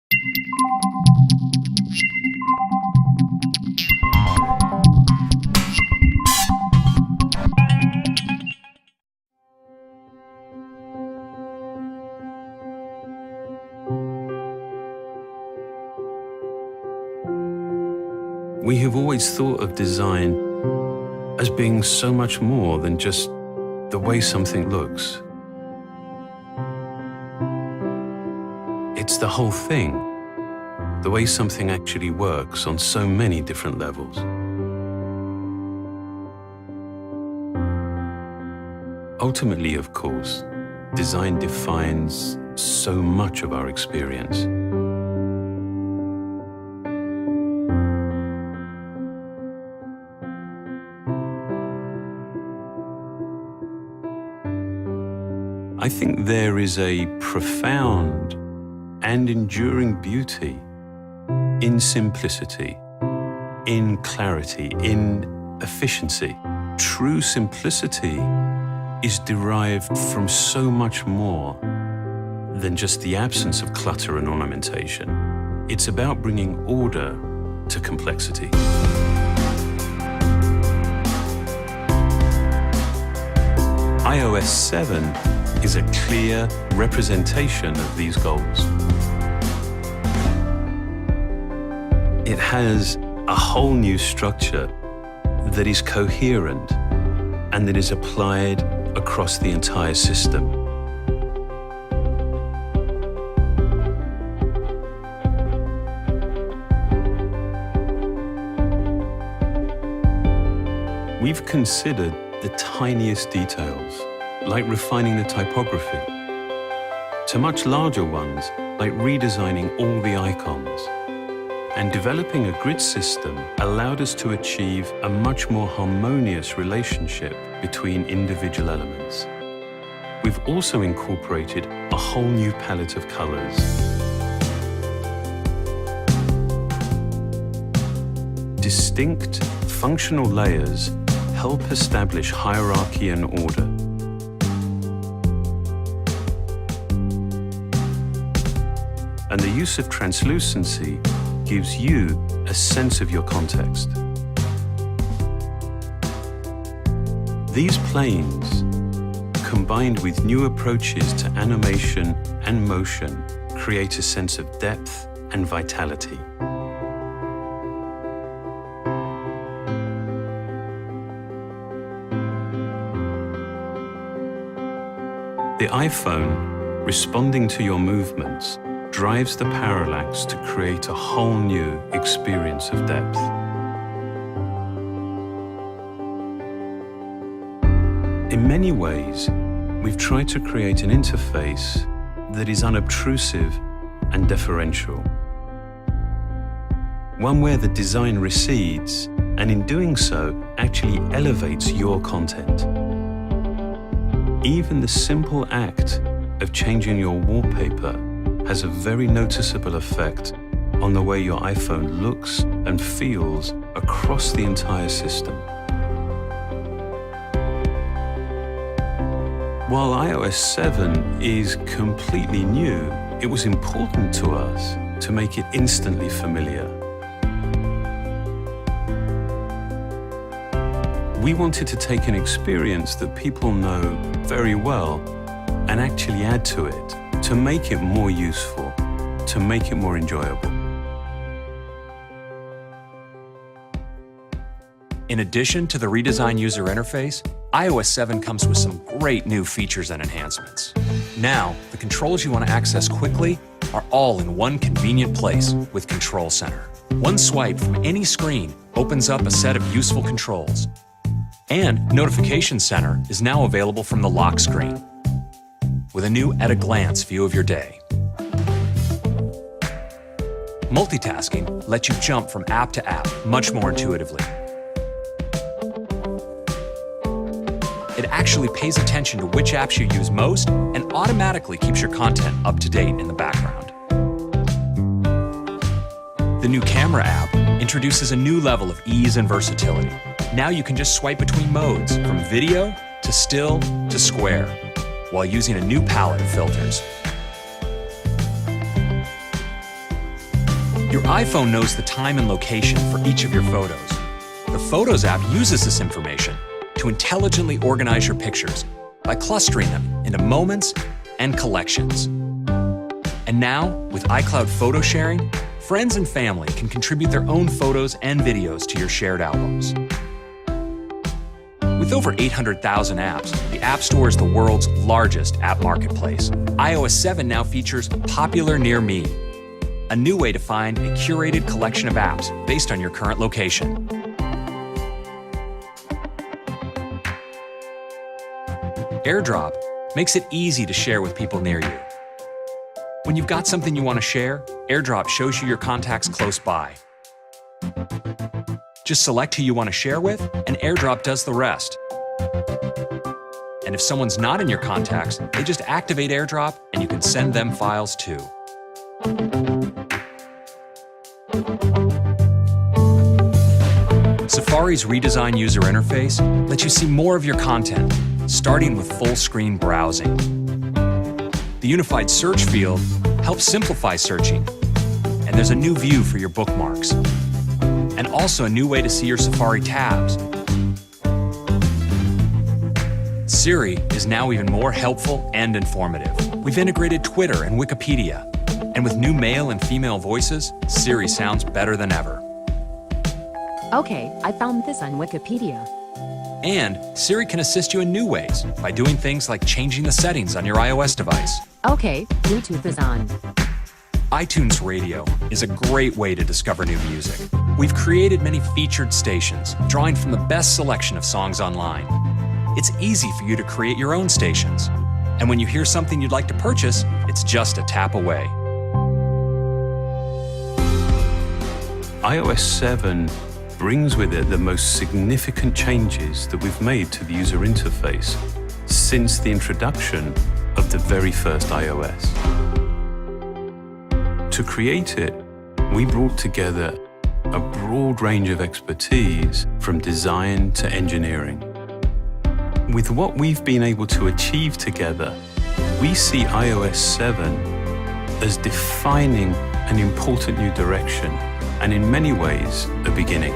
We have always thought of design as being so much more than just the way something looks. It's the whole thing, the way something actually works on so many different levels. Ultimately, of course, design defines so much of our experience. I think there is a profound and enduring beauty in simplicity, in clarity, in efficiency. True simplicity is derived from so much more than just the absence of clutter and ornamentation. It's about bringing order to complexity. iOS 7 is a clear representation of these goals. It has a whole new structure that is coherent and that is applied across the entire system. We've considered the tiniest details, like refining the typography, to much larger ones, like redesigning all the icons. And developing a grid system allowed us to achieve a much more harmonious relationship between individual elements. We've also incorporated a whole new palette of colors. Distinct, functional layers help establish hierarchy and order. And the use of translucency gives you a sense of your context. These planes, combined with new approaches to animation and motion, create a sense of depth and vitality. The iPhone, responding to your movements, drives the parallax to create a whole new experience of depth. In many ways, we've tried to create an interface that is unobtrusive and deferential. One where the design recedes, and in doing so, actually elevates your content. Even the simple act of changing your wallpaper has a very noticeable effect on the way your iPhone looks and feels across the entire system. While iOS 7 is completely new, it was important to us to make it instantly familiar. We wanted to take an experience that people know very well and actually add to it, to make it more useful, to make it more enjoyable. In addition to the redesigned user interface, iOS 7 comes with some great new features and enhancements. Now, the controls you want to access quickly are all in one convenient place with Control Center. One swipe from any screen opens up a set of useful controls. And Notification Center is now available from the lock screen, with a new at-a-glance view of your day. Multitasking lets you jump from app to app much more intuitively. It actually pays attention to which apps you use most and automatically keeps your content up to date in the background. The new Camera app introduces a new level of ease and versatility. Now you can just swipe between modes, from video to still to square, while using a new palette of filters. Your iPhone knows the time and location for each of your photos. The Photos app uses this information to intelligently organize your pictures by clustering them into moments and collections. And now, with iCloud photo sharing, friends and family can contribute their own photos and videos to your shared albums. With over 800,000 apps, the App Store is the world's largest app marketplace. iOS 7 now features Popular Near Me, a new way to find a curated collection of apps based on your current location. AirDrop makes it easy to share with people near you. When you've got something you want to share, AirDrop shows you your contacts close by. Just select who you want to share with, and AirDrop does the rest. And if someone's not in your contacts, they just activate AirDrop and you can send them files too. Safari's redesigned user interface lets you see more of your content, starting with full-screen browsing. The unified search field helps simplify searching, and there's a new view for your bookmarks, and also a new way to see your Safari tabs. Siri is now even more helpful and informative. We've integrated Twitter and Wikipedia, and with new male and female voices, Siri sounds better than ever. Okay, I found this on Wikipedia. And Siri can assist you in new ways by doing things like changing the settings on your iOS device. Okay, Bluetooth is on. iTunes Radio is a great way to discover new music. We've created many featured stations, drawing from the best selection of songs online. It's easy for you to create your own stations. And when you hear something you'd like to purchase, it's just a tap away. iOS 7 brings with it the most significant changes that we've made to the user interface since the introduction of the very first iOS. To create it, we brought together a broad range of expertise from design to engineering. With what we've been able to achieve together, we see iOS 7 as defining an important new direction and in many ways a beginning.